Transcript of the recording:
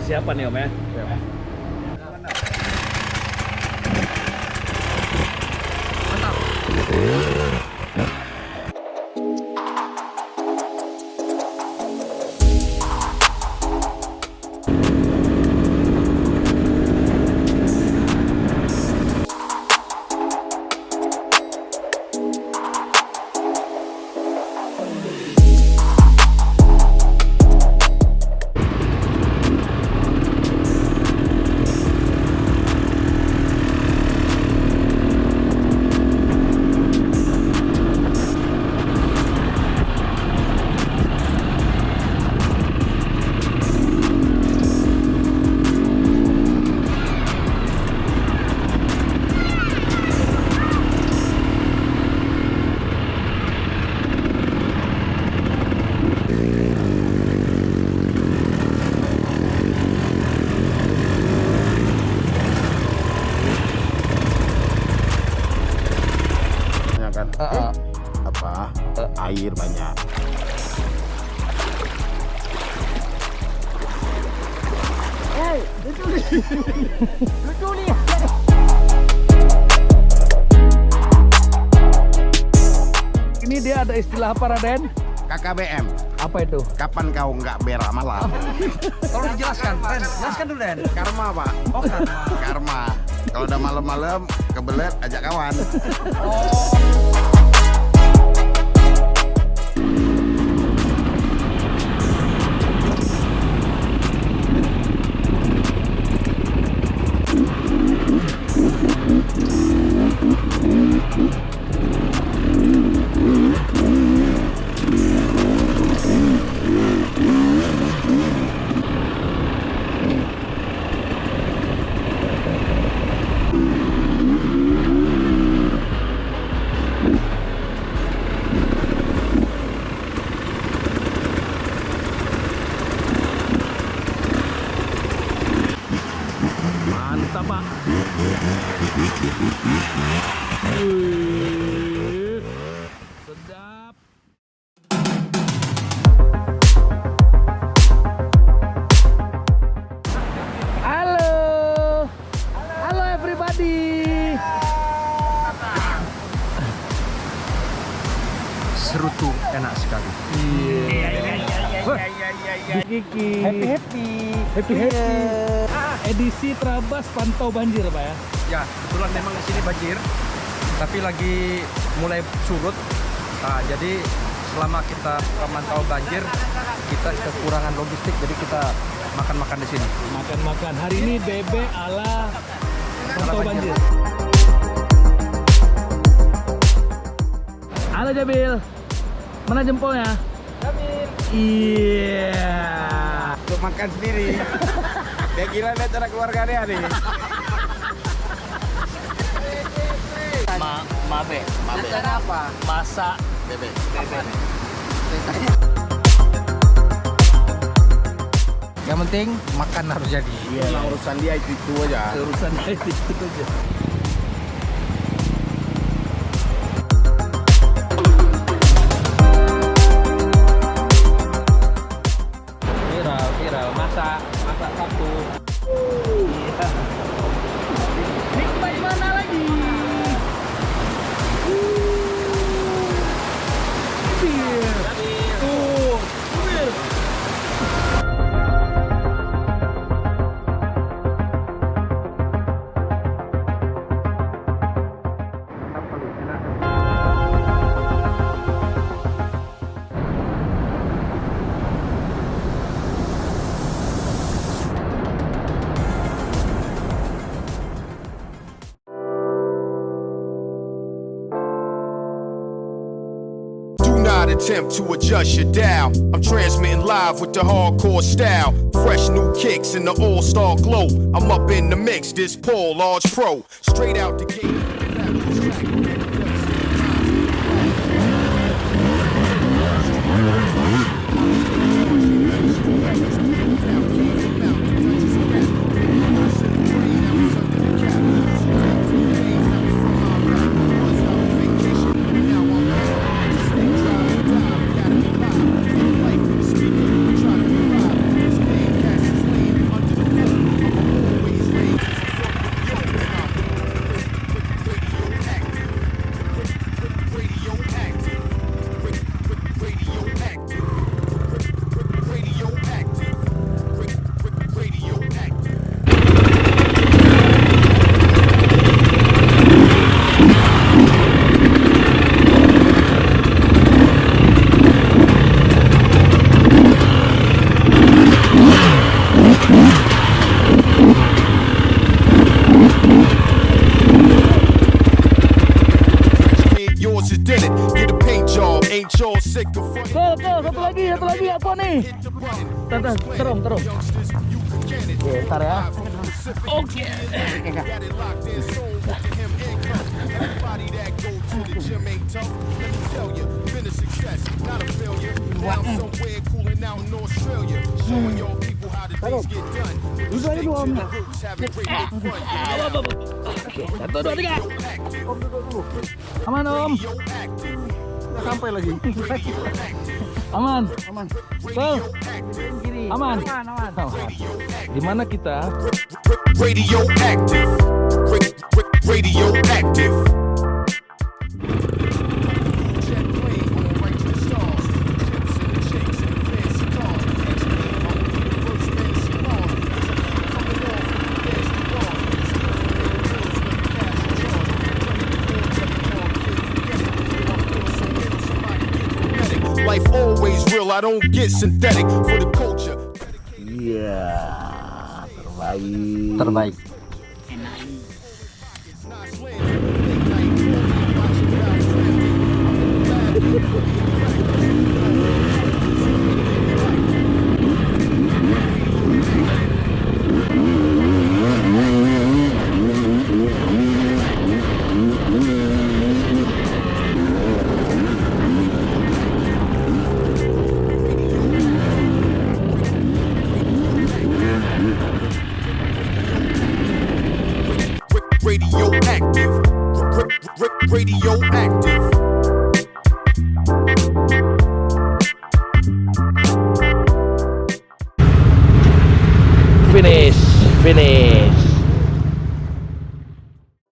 persiapan ya Om ya. Mantap. Air banyak. Ini dia ada istilah apa Raden? KKBM. Apa itu? Kapan kau nggak berak malam? Tolong dijelaskan, Den. Jelaskan dulu, Den. Karma, Pak. Oh, karma. Karma. Kalau udah malam-malam kebelet ajak kawan. Oh. Mantap Pak. Sedap. Halo. Halo everybody. Serutu enak sekali. Kiki. Happy. Edisi Trabas Pantau Banjir Pak ya. Ya, kebetulan memang di sini banjir, tapi lagi mulai surut. Nah, jadi selama kita memantau banjir, kita kekurangan logistik, jadi kita makan-makan di sini. Makan-makan. Hari ini bebek ala Pantau Banjir. Halo Jabil. Mana jempolnya? Jabil. Iya. Untuk makan sendiri. Dia kira ada cara keluarga dia nih. Mabe. Apa? Masak Bebek. Yang penting makan harus jadi. Iya. Nah, urusan dia itu aja. Urusan itu aja. Viral. Masak satu. Iya. Nikmat mana lagi? Tuh. Attempt to adjust your dial. I'm transmitting live with the hardcore style. Fresh new kicks in the all-star glow. I'm up in the mix, this Paul, large pro. Straight out the gate. take a funny Satu lagi apa nih? Terus. Oke, ntar ya. Oke. Oke, 1, 2, 3. Aman Om. Sampai lagi. Aman. Tuh. Aman. Di mana kita? radioactive. Radioactive. Life always real, I don't get synthetic for the culture. Iya, terbaik. Radioactive. Radioactive. Finish.